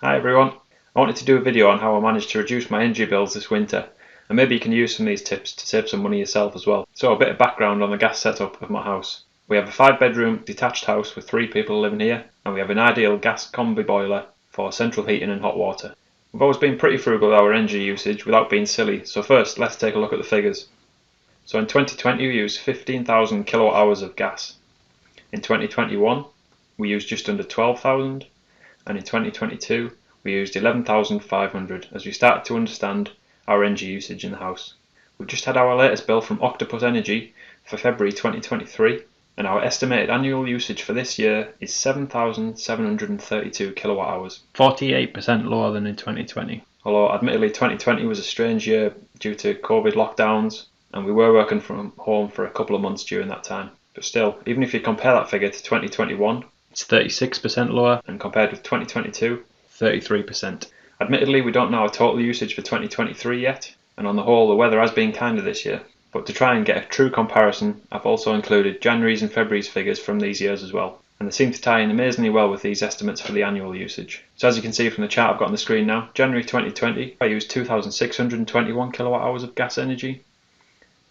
Hi everyone, I wanted to do a video on how I managed to reduce my energy bills this winter, and maybe you can use some of these tips to save some money yourself as well. So a bit of background on the gas setup of my house. We have a 5-bedroom detached house with 3 people living here, and we have an ideal gas combi boiler for central heating and hot water. We've always been pretty frugal with our energy usage without being silly, so first let's take a look at the figures. So in 2020 we used 15,000 kilowatt hours of gas. In 2021 we used just under 12,000. And in 2022 we used 11,500 as we started to understand our energy usage in the house. We've just had our latest bill from Octopus Energy for February 2023, and our estimated annual usage for this year is 7,732 kilowatt hours, 48% lower than in 2020. Although admittedly 2020 was a strange year due to COVID lockdowns, and we were working from home for a couple of months during that time. But still, even if you compare that figure to 2021, it's 36% lower, and compared with 2022, 33%. Admittedly, we don't know our total usage for 2023 yet, and on the whole the weather has been kinder this year. But to try and get a true comparison, I've also included January's and February's figures from these years as well, and they seem to tie in amazingly well with these estimates for the annual usage. So as you can see from the chart I've got on the screen now, January 2020 I used 2,621 kilowatt hours of gas energy.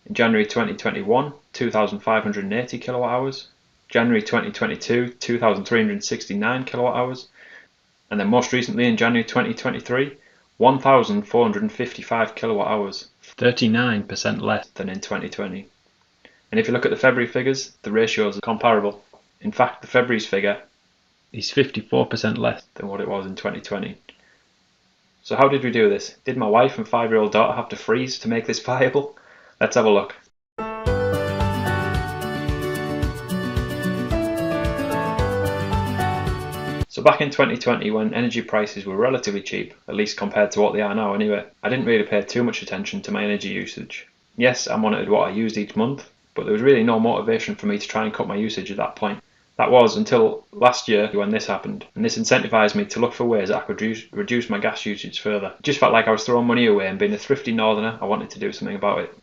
In January 2021, 2,580 kilowatt hours. January 2022, 2,369 kilowatt hours, and then most recently in January 2023, 1,455 kilowatt hours, 39% less than in 2020. And if you look at the February figures, the ratios are comparable. In fact, the February's figure is 54% less than what it was in 2020. So how did we do this? Did my wife and 5-year-old daughter have to freeze to make this viable? Let's have a look. So back in 2020, when energy prices were relatively cheap, at least compared to what they are now anyway, I didn't really pay too much attention to my energy usage. Yes, I monitored what I used each month, but there was really no motivation for me to try and cut my usage at that point. That was until last year when this happened, and this incentivized me to look for ways that I could reduce my gas usage further. It just felt like I was throwing money away, and being a thrifty northerner, I wanted to do something about it.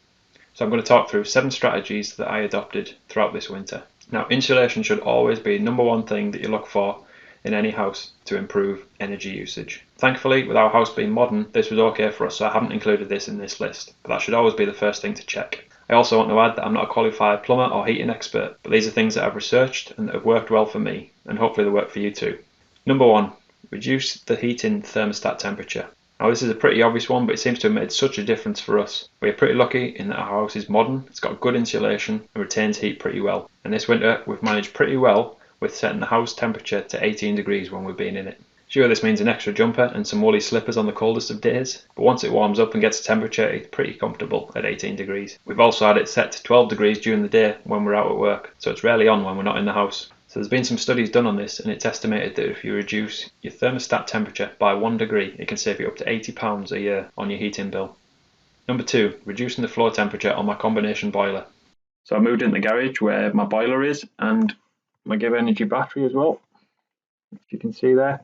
So I'm going to talk through 7 strategies that I adopted throughout this winter. Now, insulation should always be number one thing that you look for in any house to improve energy usage. Thankfully, with our house being modern, this was okay for us, so I haven't included this in this list, but that should always be the first thing to check. I also want to add that I'm not a qualified plumber or heating expert, but these are things that I've researched and that have worked well for me, and hopefully they work for you too. Number 1, reduce the heating thermostat temperature. Now this is a pretty obvious one, but it seems to have made such a difference for us. We are pretty lucky in that our house is modern, it's got good insulation and retains heat pretty well. And this winter we've managed pretty well with setting the house temperature to 18 degrees when we've been in it. Sure, this means an extra jumper and some woolly slippers on the coldest of days, but once it warms up and gets a temperature, it's pretty comfortable at 18 degrees. We've also had it set to 12 degrees during the day when we're out at work, so it's rarely on when we're not in the house. So there's been some studies done on this, and it's estimated that if you reduce your thermostat temperature by 1 degree, it can save you up to £80 a year on your heating bill. Number 2, reducing the floor temperature on my combination boiler. So I moved in the garage where my boiler is, and my Give Energy battery as well, if you can see there,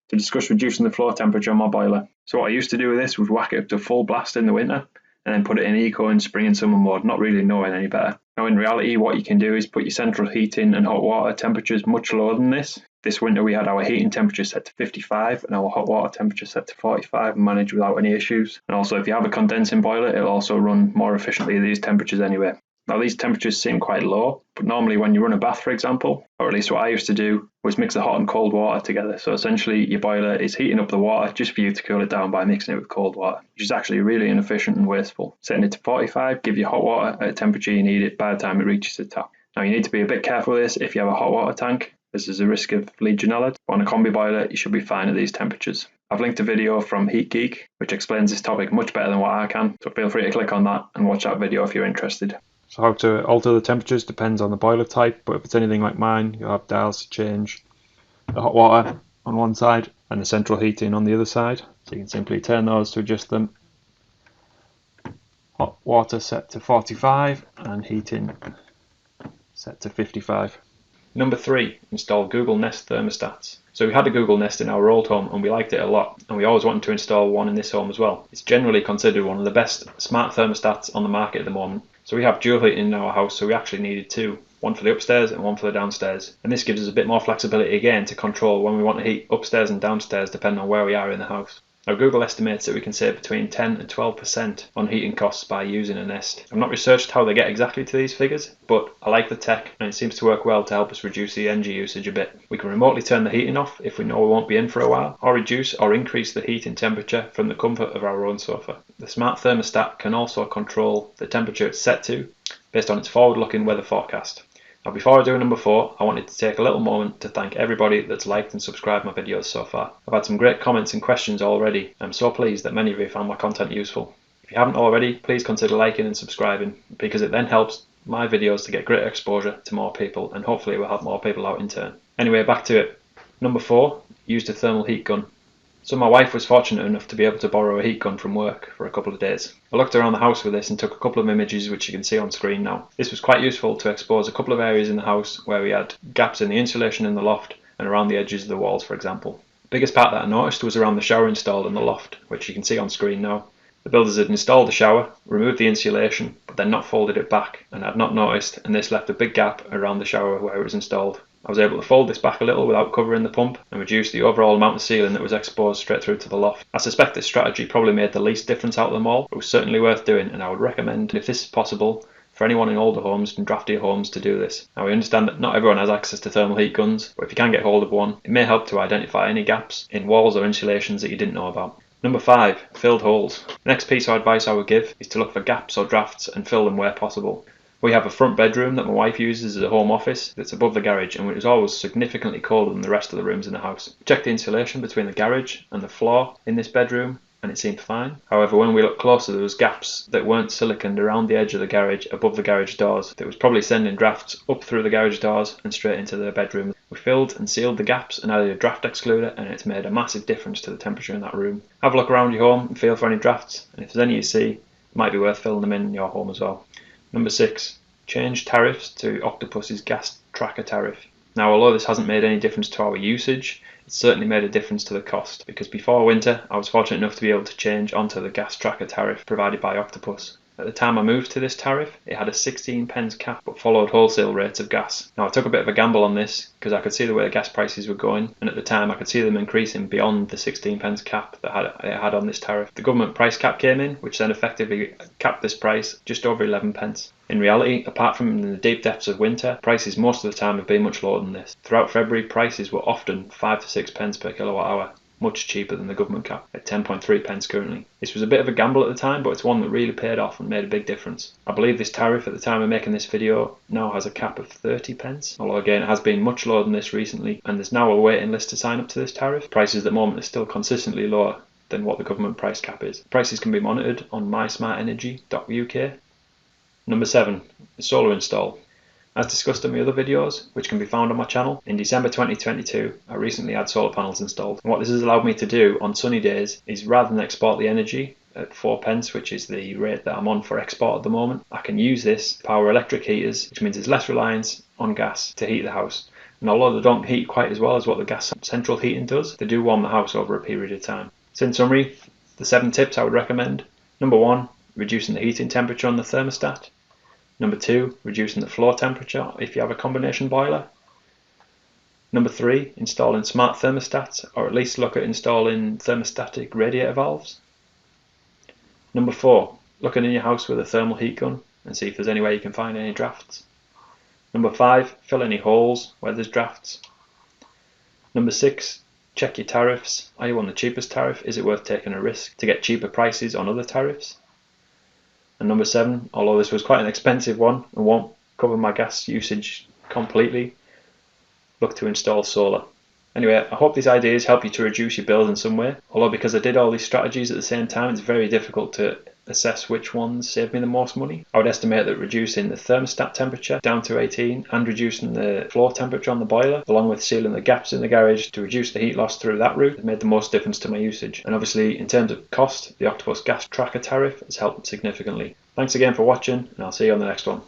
to discuss reducing the floor temperature on my boiler. So what I used to do with this was whack it up to full blast in the winter and then put it in eco in spring and summer mode, not really knowing any better. Now in reality what you can do is put your central heating and hot water temperatures much lower than this. This winter we had our heating temperature set to 55 and our hot water temperature set to 45 and managed without any issues. And also if you have a condensing boiler, it'll also run more efficiently at these temperatures anyway. Now these temperatures seem quite low, but normally when you run a bath for example, or at least what I used to do, was mix the hot and cold water together. So essentially your boiler is heating up the water just for you to cool it down by mixing it with cold water, which is actually really inefficient and wasteful. Setting it to 45, give you hot water at a temperature you need it by the time it reaches the top. Now you need to be a bit careful with this if you have a hot water tank, as there's a risk of Legionella. On a combi boiler you should be fine at these temperatures. I've linked a video from Geek, which explains this topic much better than what I can, so feel free to click on that and watch that video if you're interested. So how to alter the temperatures depends on the boiler type, but if it's anything like mine, you'll have dials to change the hot water on one side and the central heating on the other side. So you can simply turn those to adjust them. Hot water set to 45 and heating set to 55. Number 3, install Google Nest thermostats. So we had a Google Nest in our old home and we liked it a lot, and we always wanted to install one in this home as well. It's generally considered one of the best smart thermostats on the market at the moment. So we have dual heating in our house, so we actually needed 2. one for the upstairs and one for the downstairs. And this gives us a bit more flexibility again to control when we want to heat upstairs and downstairs depending on where we are in the house. Now Google estimates that we can save between 10 and 12% on heating costs by using a Nest. I've not researched how they get exactly to these figures, but I like the tech and it seems to work well to help us reduce the energy usage a bit. We can remotely turn the heating off if we know we won't be in for a while, or reduce or increase the heating temperature from the comfort of our own sofa. The smart thermostat can also control the temperature it's set to based on its forward-looking weather forecast. Now before I do number 4, I wanted to take a little moment to thank everybody that's liked and subscribed my videos so far. I've had some great comments and questions already. I'm so pleased that many of you found my content useful. If you haven't already, please consider liking and subscribing because it then helps my videos to get greater exposure to more people and hopefully it will help more people out in turn. Anyway, back to it. Number 4, used a thermal heat gun. So my wife was fortunate enough to be able to borrow a heat gun from work for a couple of days. I looked around the house with this and took a couple of images which you can see on screen now. This was quite useful to expose a couple of areas in the house where we had gaps in the insulation in the loft and around the edges of the walls, for example. The biggest part that I noticed was around the shower installed in the loft, which you can see on screen now. The builders had installed the shower, removed the insulation, but then not folded it back, and I'd not noticed, and this left a big gap around the shower where it was installed. I was able to fold this back a little without covering the pump and reduce the overall amount of ceiling that was exposed straight through to the loft. I suspect this strategy probably made the least difference out of them all, but it was certainly worth doing, and I would recommend, if this is possible, for anyone in older homes and draftier homes to do this. Now we understand that not everyone has access to thermal heat guns, but if you can get hold of one, it may help to identify any gaps in walls or insulations that you didn't know about. Number 5, filled holes. The next piece of advice I would give is to look for gaps or drafts and fill them where possible. We have a front bedroom that my wife uses as a home office that's above the garage and which is always significantly colder than the rest of the rooms in the house. Check the insulation between the garage and the floor in this bedroom and it seemed fine. However, when we looked closer there was gaps that weren't siliconed around the edge of the garage above the garage doors that was probably sending drafts up through the garage doors and straight into the bedroom. We filled and sealed the gaps and added a draft excluder and it's made a massive difference to the temperature in that room. Have a look around your home and feel for any drafts, and if there's any you see, it might be worth filling them in your home as well. Number 6. Change tariffs to Octopus's gas tracker tariff. Now although this hasn't made any difference to our usage, it certainly made a difference to the cost, because before winter I was fortunate enough to be able to change onto the gas tracker tariff provided by Octopus. At the time I moved to this tariff, it had a 16 pence cap but followed wholesale rates of gas. Now I took a bit of a gamble on this because I could see the way the gas prices were going, and at the time I could see them increasing beyond the 16 pence cap that it had on this tariff. The government price cap came in, which then effectively capped this price just over 11 pence. In reality, apart from in the deep depths of winter, prices most of the time have been much lower than this. Throughout February, prices were often 5 to 6 pence per kilowatt hour, much cheaper than the government cap at 10.3 pence currently. This was a bit of a gamble at the time, but it's one that really paid off and made a big difference. I believe this tariff at the time of making this video now has a cap of 30 pence, although again it has been much lower than this recently, and there's now a waiting list to sign up to this tariff. Prices at the moment are still consistently lower than what the government price cap is. Prices can be monitored on mysmartenergy.uk. Number 7, the solar install. As discussed in my other videos, which can be found on my channel, in December 2022 I recently had solar panels installed. And what this has allowed me to do on sunny days is, rather than export the energy at 4 pence, which is the rate that I'm on for export at the moment, I can use this to power electric heaters, which means there's less reliance on gas to heat the house. And although they don't heat quite as well as what the gas central heating does, they do warm the house over a period of time. So in summary, the 7 tips I would recommend. Number 1, reducing the heating temperature on the thermostat. Number 2, reducing the floor temperature if you have a combination boiler. Number 3, installing smart thermostats, or at least look at installing thermostatic radiator valves. Number 4, looking in your house with a thermal heat gun and see if there's any way you can find any drafts. Number 5, fill any holes where there's drafts. Number 6, check your tariffs. Are you on the cheapest tariff? Is it worth taking a risk to get cheaper prices on other tariffs? And number 7, although this was quite an expensive one and won't cover my gas usage completely, look to install solar. Anyway, I hope these ideas help you to reduce your bills in some way, although because I did all these strategies at the same time, it's very difficult to assess which ones save me the most money. I would estimate that reducing the thermostat temperature down to 18 and reducing the floor temperature on the boiler, along with sealing the gaps in the garage to reduce the heat loss through that route, has made the most difference to my usage. And obviously, in terms of cost, the Octopus gas tracker tariff has helped significantly. Thanks again for watching, and I'll see you on the next one.